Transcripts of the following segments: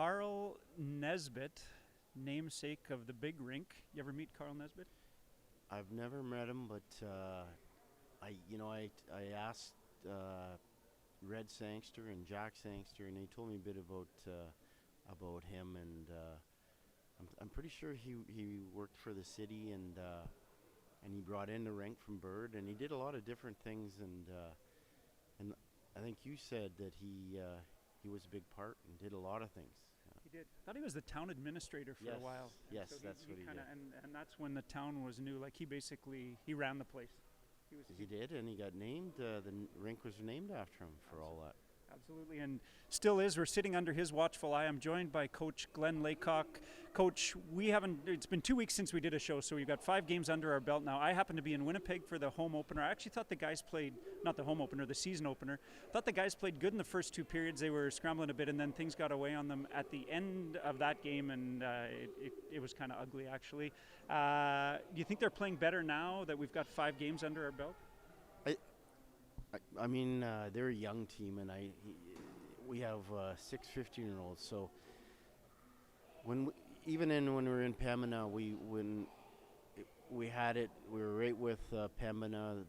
Carl Nesbitt, namesake of the big rink. You ever meet Carl Nesbitt? I've never met him, but I asked Red Sangster and Jack Sangster, and they told me a bit about him, and I'm pretty sure he worked for the city, and he brought in the rink from Bird, and he did a lot of different things, and I think you said that he was a big part and did a lot of things. He did. I thought he was the town administrator for a while. Yes, so that's what he did. And that's when the town was new. Like he ran the place. He did, and he got named. The rink was named after him for all that. Absolutely, and still is. We're sitting under his watchful eye. I'm joined by Coach Glenn Laycock. Coach, it's been 2 weeks since we did a show, so we've got 5 games under our belt now. I happen to be in Winnipeg for the home opener. I actually thought the guys played, not the home opener, the season opener. Thought the guys played good in the first 2 periods. They were scrambling a bit, and then things got away on them at the end of that game, and it was kind of ugly, actually. Do you think they're playing better now that we've got 5 games under our belt? I mean, they're a young team, and we have 6 15-year-olds. So when we were in Pembina, when we had it, we were right with Pembina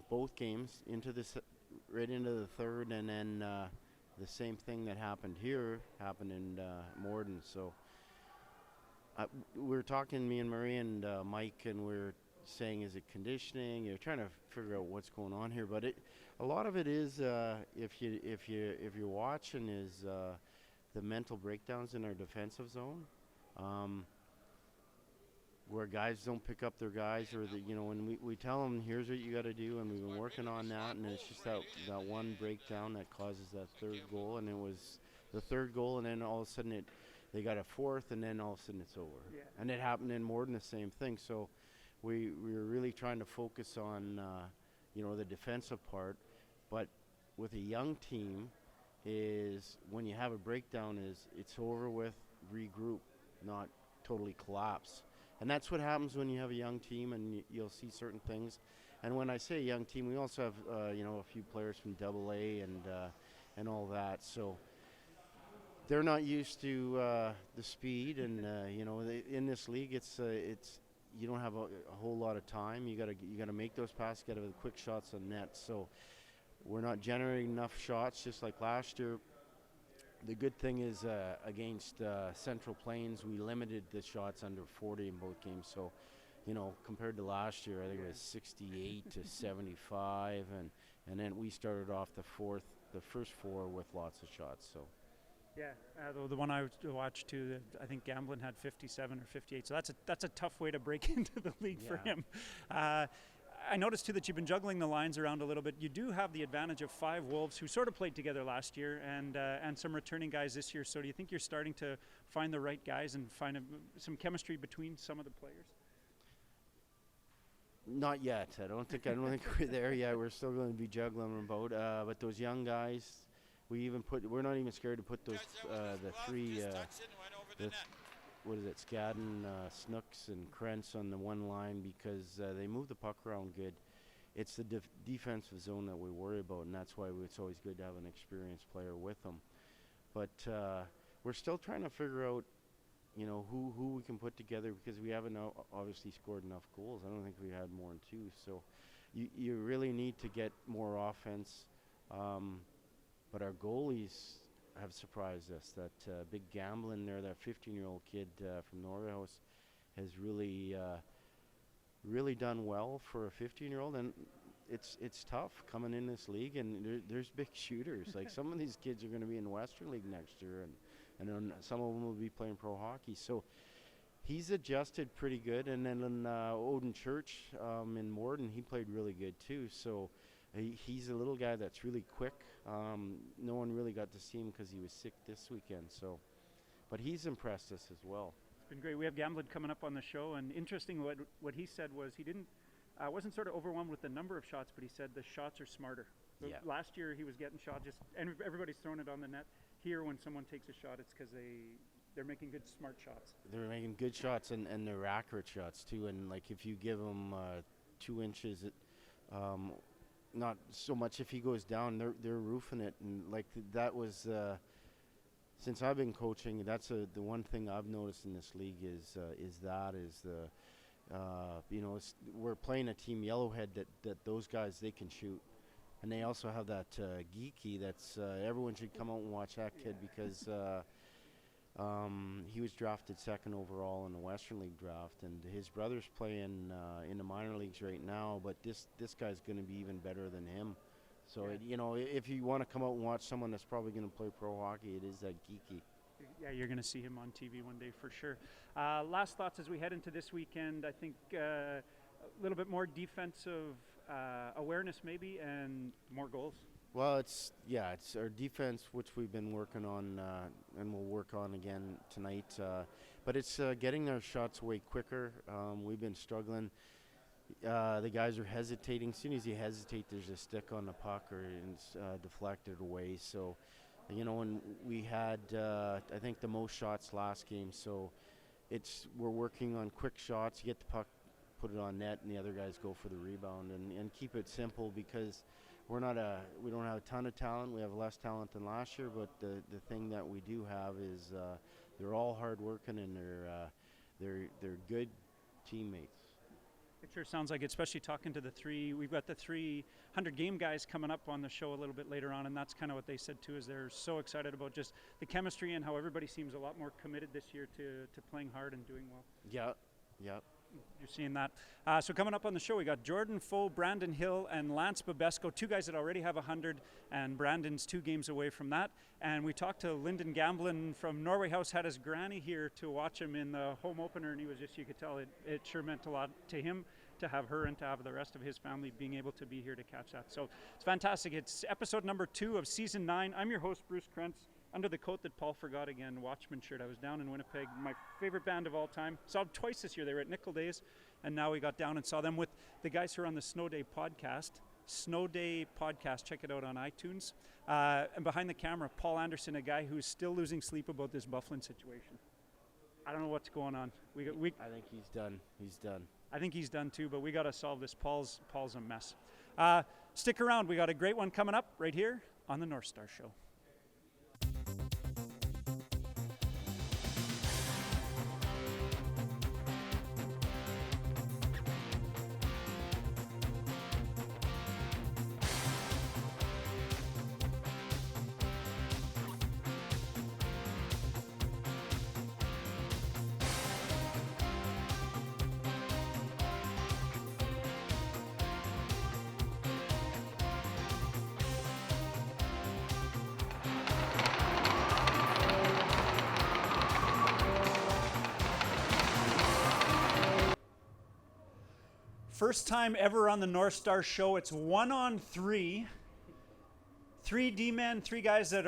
both games right into the third, and then the same thing that happened here happened in Morden. So we were talking, me and Marie and Mike, and we're saying, is it conditioning? You're trying to figure out what's going on here, but a lot of it is if you're watching is the mental breakdowns in our defensive zone, where guys don't pick up their guys, or when we tell them here's what you got to do, and we've been working on that, and it's just that one breakdown that causes that third goal, and it was the third goal, and then all of a sudden they got a fourth, and then all of a sudden it's over. Yeah. And it happened in Morden, the same thing. So we were really trying to focus on the defensive part, but with a young team, is when you have a breakdown, it's over with, regroup, not totally collapse. And that's what happens when you have a young team, and you'll see certain things. And when I say young team, we also have a few players from AA and all that. So they're not used to the speed, and in this league, it's you don't have a whole lot of time. You gotta make those passes, gotta have quick shots on net. So we're not generating enough shots, just like last year. The good thing is against Central Plains, we limited the shots under 40 in both games. So, compared to last year, I think it was 68 to 75, and then we started off the first 4 with lots of shots. So. Yeah, the one I watched too, I think Gamblin had 57 or 58, so that's a tough way to break into the league for him. I noticed too that you've been juggling the lines around a little bit. You do have the advantage of 5 Wolves who sort of played together last year, and some returning guys this year. So do you think you're starting to find the right guys and find some chemistry between some of the players? Not yet. I don't think we're there yet. We're still going to be juggling about. But those young guys. We're not even scared to put those the 3 Skadden, Snooks, and Krentz on the one line, because they move the puck around good. It's the defensive zone that we worry about, and that's why it's always good to have an experienced player with them. But we're still trying to figure out, who we can put together, because we haven't obviously scored enough goals. I don't think we had more than 2. So you really need to get more offense. But our goalies have surprised us. That big Gamblin there, that 15-year-old kid from Norway, has really done well for a 15-year-old. And it's tough coming in this league, and there's big shooters. Like some of these kids are going to be in the Western League next year, and then some of them will be playing pro hockey. So he's adjusted pretty good. And then Odin Church in Morden, he played really good too. So he's a little guy that's really quick. No one really got to see him because he was sick this weekend. So, but he's impressed us as well. It's been great. We have Gamblin coming up on the show, and interesting what he said was he wasn't sort of overwhelmed with the number of shots, but he said the shots are smarter. Yeah. Last year he was getting shot and everybody's throwing it on the net. Here, when someone takes a shot, it's because they're making good, smart shots. They're making good shots, and they're accurate shots too. And like if you give them 2 inches, not so much if he goes down. They're roofing it, and like that was since I've been coaching, that's the one thing I've noticed in this league is we're playing a team Yellowhead that those guys, they can shoot. And they also have that Geeky that's everyone should come out and watch that kid because he was drafted second overall in the Western League draft, and his brother's playing in the minor leagues right now, but this guy's going to be even better than him. So, if you want to come out and watch someone that's probably going to play pro hockey, it is that Geeky. Yeah, you're going to see him on TV one day for sure. Last thoughts as we head into this weekend. I think a little bit more defensive awareness maybe and more goals. Well, it's our defense, which we've been working on and we'll work on again tonight. But it's getting their shots away quicker. We've been struggling. The guys are hesitating. As soon as you hesitate, there's a stick on the puck or it's deflected away. So, when we had, I think, the most shots last game. So we're working on quick shots. You get the puck, put it on net, and the other guys go for the rebound and keep it simple because we don't have a ton of talent. We have less talent than last year, but the thing that we do have is they're all hard working and they're good teammates. It sure sounds like it, especially talking to we've got the 300 game guys coming up on the show a little bit later on, and that's kind of what they said too, is they're so excited about just the chemistry and how everybody seems a lot more committed this year to playing hard and doing well. Yeah. You're seeing that. So coming up on the show, we got Jordan Pfoh, Branden Hill, and Lance Bobesko, two guys that already have 100, and Branden's 2 games away from that. And we talked to Lyndon Gamblin from Norway House, had his granny here to watch him in the home opener, and he was you could tell it sure meant a lot to him to have her and to have the rest of his family being able to be here to catch that. So it's fantastic. It's episode number 2 of season 9. I'm your host, Bruce Krentz. Under the coat that Paul forgot again, Watchman shirt. I was down in Winnipeg, my favorite band of all time. Saw them twice this year. They were at Nickel Days, and now we got down and saw them with the guys who are on the Snow Day podcast. Snow Day podcast, check it out on iTunes. And behind the camera, Paul Anderson, a guy who's still losing sleep about this Bufflin situation. I don't know what's going on. I think he's done. I think he's done too, but we got to solve this. Paul's a mess. Stick around. We got a great one coming up right here on the Northstars Show. First time ever on the Northstars Show. It's 1-on-3. 3 D-men, 3 guys that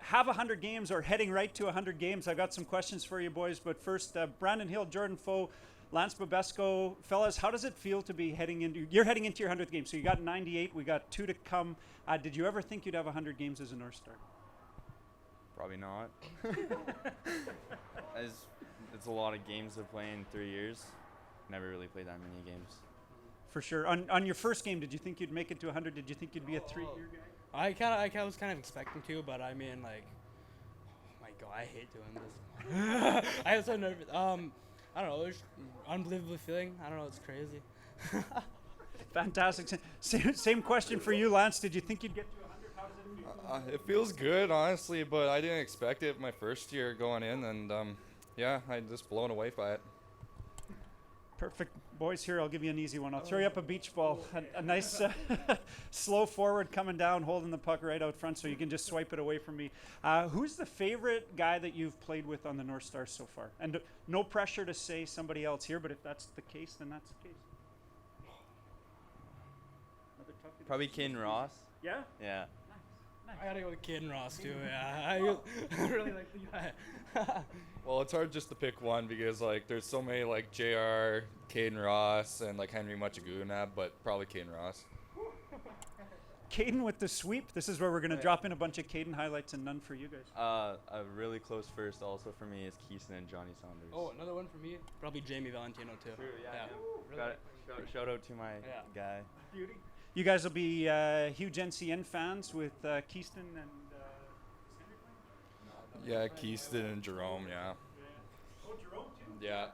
have 100 games or heading right to 100 games. I've got some questions for you boys, but first, Branden Hill, Jordan Pfoh, Lance Bobesko. Fellas, how does it feel to be heading into your 100th game? So you got 98, we got 2 to come. Did you ever think you'd have 100 games as a Northstar? Probably not. It's a lot of games to play in 3 years. Never really played that many games. For sure. On your first game, did you think you'd make it to 100? Did you think you'd be a 3-year guy? I was kind of expecting to, but I mean, like, oh my god, I hate doing this. I was so nervous. I don't know, it's unbelievable feeling. I don't know, it's crazy. Fantastic. Same question for you, Lance. Did you think you'd get to 100? How does it feel? It feels good, honestly, but I didn't expect it my first year going in, and I'm just blown away by it. Perfect. Boys, here, I'll give you an easy one. I'll throw you up a beach ball. A nice slow forward coming down, holding the puck right out front so you can just swipe it away from me. Who's the favorite guy that you've played with on the Northstars so far? And no pressure to say somebody else here, but if that's the case, then that's the case. Probably Caden Ross. Yeah? Yeah. Nice. I gotta go with Caden Ross too. Yeah, I really like the guy. Well, it's hard just to pick one because there's so many JR, Caden Ross, and Henry Muchagunab, but probably Caden Ross. Caden with the sweep. This is where we're gonna drop in a bunch of Caden highlights and none for you guys. A really close first also for me is Keeson and Johnny Saunders. Oh, another one for me, probably Jamie Valentino too. True, yeah. Really Got it. Shout out to my guy. Beauty. You guys will be huge NCN fans with Keaston and Yeah, Keaston and Jerome. Yeah. Oh, Jerome too. Yeah.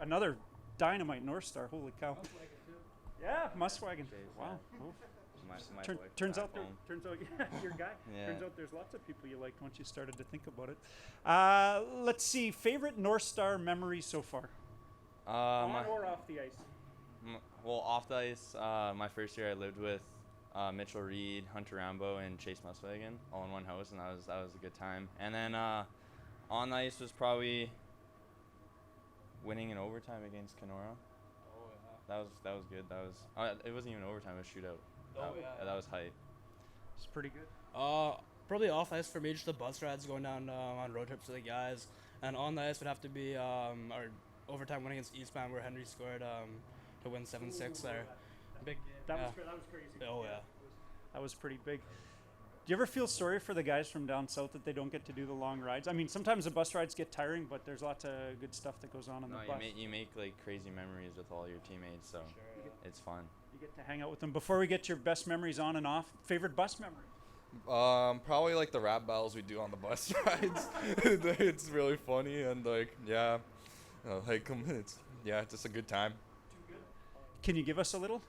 Another dynamite North Star. Holy cow. Yeah, Muswagon. Wow. Oh. My boy Turns back out, home. yeah, your guy. Yeah. Turns out there's lots of people you liked once you started to think about it. Let's see, favorite North Star memory so far, on or off the ice. Well, off the ice, my first year I lived with Mitchell Reed, Hunter Rambo, and Chase Muswagon all in one house, and that was a good time. And then on the ice was probably winning in overtime against Kenora. Oh yeah. That was good. That was it wasn't even overtime; it was shootout. That was hype. It's pretty good. Probably off ice for me, just the bus rides going down on road trips with the guys, and on the ice would have to be our overtime win against Eastbound where Henry scored to win 7-6 there. Big game. That was crazy. Oh yeah. That was pretty big. Do you ever feel sorry for the guys from down south that they don't get to do the long rides? I mean, sometimes the bus rides get tiring, but there's lots of good stuff that goes on the bus. You make like crazy memories with all your teammates, so it's fun. You get to hang out with them. Before we get your best memories on and off, favorite bus memory? Probably like the rap battles we do on the bus rides. It's really funny and like it's just a good time. Can you give us a little?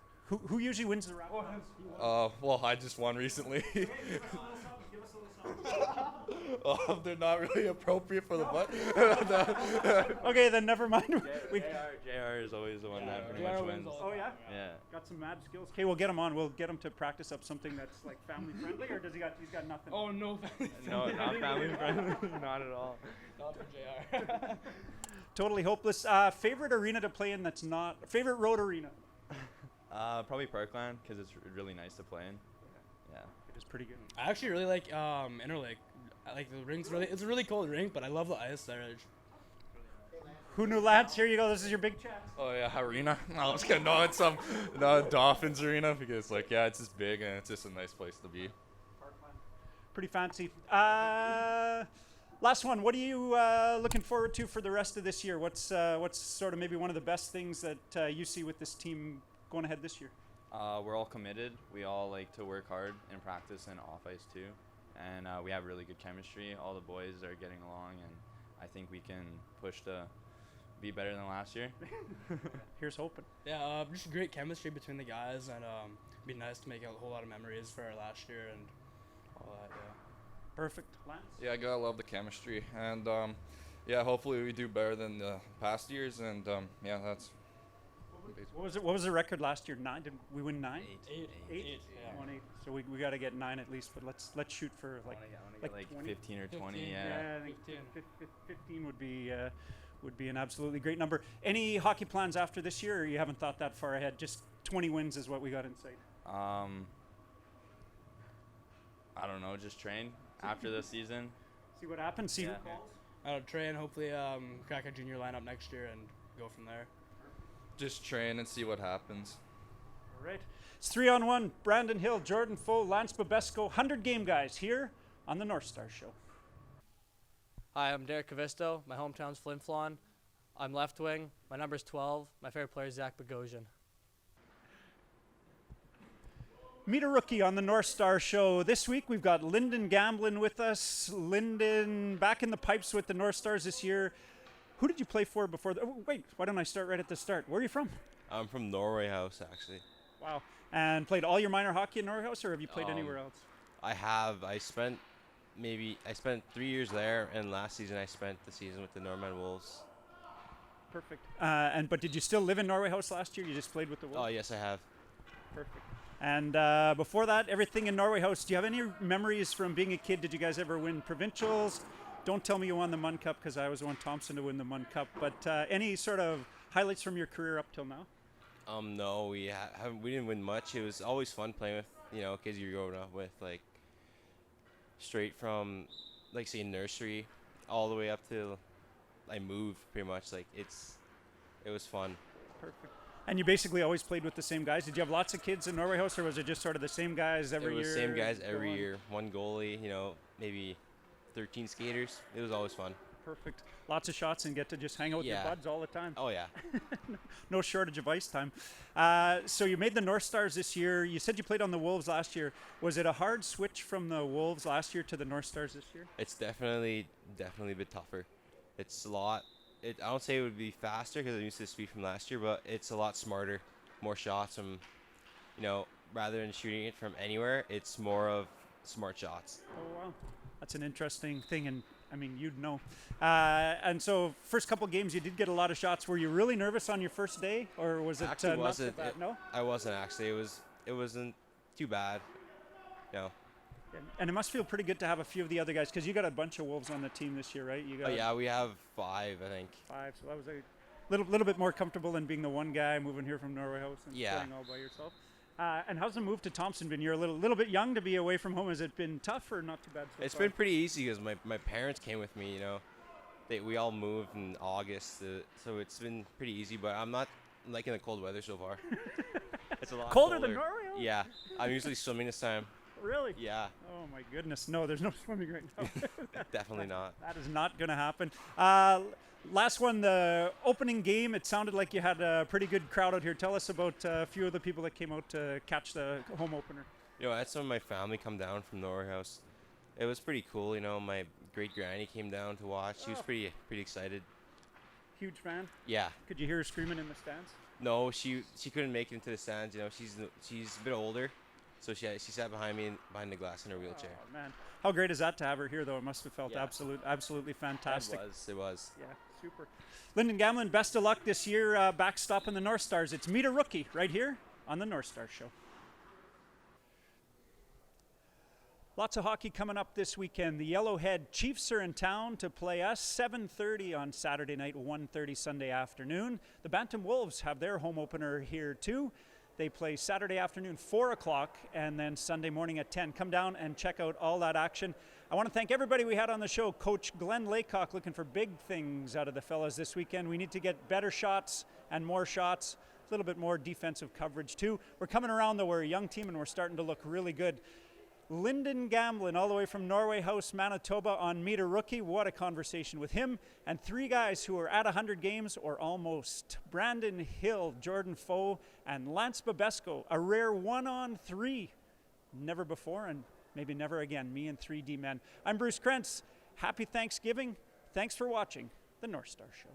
Who usually wins the rap battles? Well, I just won recently. Give us a little song. They're not really appropriate for the butt. Okay, then never mind. JR is always the one that pretty much wins. Oh yeah? Yeah. Got some mad skills. Okay, we'll get him on. We'll get him to practice up something that's like family friendly, or he's got nothing? Oh no, family. No, not family friendly. Not at all. Not for JR. Totally hopeless. Favorite arena to play in that's not favorite road arena. Probably Parkland because it's really nice to play in. Yeah. It is pretty good. I actually really like Interlake. I like the rink's it's a really cold rink, but I love the ice there. Who knew, Lance? Here you go. This is your big chance. Oh yeah, arena. No, it's kidding. No, it's Dolphins arena because it's just big and it's just a nice place to be. Pretty fancy. Last one. What are you looking forward to for the rest of this year? What's sort of maybe one of the best things that you see with this team going ahead this year? We're all committed. We all like to work hard in practice and off ice too, and we have really good chemistry. All the boys are getting along, and I think we can push to be better than last year. Here's hoping. Yeah, just great chemistry between the guys, and it'd be nice to make a whole lot of memories for our last year and all that. Yeah. Perfect. Lance? Yeah, I gotta love the chemistry and hopefully we do better than the past years and that's. What was the record last year? 9? Did we win 9? 8. Yeah. Won 8. So we got to get 9 at least. But let's shoot for I wanna like get like 20? 15 or 20. 15, Yeah. I think 15. 15 would be an absolutely great number. Any hockey plans after this year, or you haven't thought that far ahead? Just 20 wins is what we got in sight. I don't know. Just train after the season. See what happens. See who Yeah. calls. I'll train, hopefully crack a junior lineup next year and go from there. Just train and see what happens. All right. It's 3-on-1. Branden Hill, Jordan Pfoh, Lance Bobesko, 100 game guys here on the North Star Show. Hi, I'm Derek Cavisto. My hometown's Flin Flon. I'm left wing. My number's 12. My favorite player is Zach Bogosian. Meet a rookie on the North Star Show. This week we've got Lyndon Gamblin with us. Lyndon back in the pipes with the North Stars this year. Who did you play for before? Wait, why don't I start right at the start? Where are you from? I'm from Norway House, actually. Wow. And played all your minor hockey in Norway House, or have you played anywhere else? I have. I spent 3 years there, and last season I spent the season with the Norman Wolves. Perfect. But did you still live in Norway House last year? You just played with the Wolves? Oh, yes, I have. Perfect. And before that, everything in Norway House. Do you have any memories from being a kid? Did you guys ever win provincials? Don't tell me you won the Munn Cup because I always want Thompson to win the Munn Cup. But any sort of highlights from your career up till now? No, we didn't win much. It was always fun playing with kids you're growing up with, like straight from like say nursery all the way up to I moved pretty much. Like it was fun. Perfect. And you basically always played with the same guys. Did you have lots of kids in Norway House, or was it just sort of the same guys every year? It was same guys every year. One goalie, maybe 13 skaters. It was always fun. perfect. Lots of shots and get to just hang out with your Yeah. buds all the time. Oh yeah. No shortage of ice time. So you made the Northstars this year. You said you played on the Wolves last year. Was it a hard switch from the Wolves last year to the Northstars this year? It's definitely a bit tougher. It's a lot. I don't say it would be faster because I'm used to the speed from last year, but it's a lot smarter, more shots. Rather than shooting it from anywhere, it's more of smart shots. Oh, wow. That's an interesting thing, and I mean, you'd know. And so, first couple games, you did get a lot of shots. Were you really nervous on your first day, or was it Actually, not so wasn't. bad? No? I wasn't actually. It wasn't too bad. No. And it must feel pretty good to have a few of the other guys, because you got a bunch of Wolves on the team this year, right? You got Oh yeah, we have 5, I think. 5, so that was a little bit more comfortable than being the one guy moving here from Norway House and Yeah. playing all by yourself. And how's the move to Thompson been? You're a little bit young to be away from home. Has it been tough or not too bad so It's far? been pretty easy because my parents came with me. We all moved in August, so it's been pretty easy. But I'm not liking the cold weather so far. It's a lot Colder than Norway? Oh, Yeah, I'm usually swimming this time. Really? Yeah, Oh my goodness, no, there's no swimming right now. definitely not. That is not going to happen. Last one, the opening game, it sounded like you had a pretty good crowd out here. Tell us about a few of the people that came out to catch the home opener. I had some of my family come down from Norway House. It was pretty cool. My great granny came down to watch. She was Oh. pretty excited. Huge fan. Yeah. Could you hear her screaming in the stands? No, she couldn't make it into the stands. She's a bit older, so she sat behind me behind the glass in her wheelchair. Oh, man. How great is that to have her here, though? It must have felt Yeah. absolutely fantastic. It was. Yeah, super. Lyndon Gamblin, best of luck this year backstopping the Northstars. It's Meet a Rookie right here on the Northstars Show. Lots of hockey coming up this weekend. The Yellowhead Chiefs are in town to play us 7:30 on Saturday night, 1:30 Sunday afternoon. The Bantam Wolves have their home opener here too. They play Saturday afternoon 4 o'clock and then Sunday morning at 10. Come down and check out all that action. I want to thank everybody we had on the show. Coach Glenn Laycock looking for big things out of the fellas this weekend. We need to get better shots and more shots, a little bit more defensive coverage too. We're coming around though. We're a young team and we're starting to look really good. Lyndon Gamblin, all the way from Norway House, Manitoba, on Meet a Rookie. What a conversation with him. And 3 guys who are at 100 games or almost. Branden Hill, Jordan Pfoh, and Lance Bobesko. A rare 1-on-3. Never before and maybe never again. Me and 3D men. I'm Bruce Krentz. Happy Thanksgiving. Thanks for watching The Northstar Show.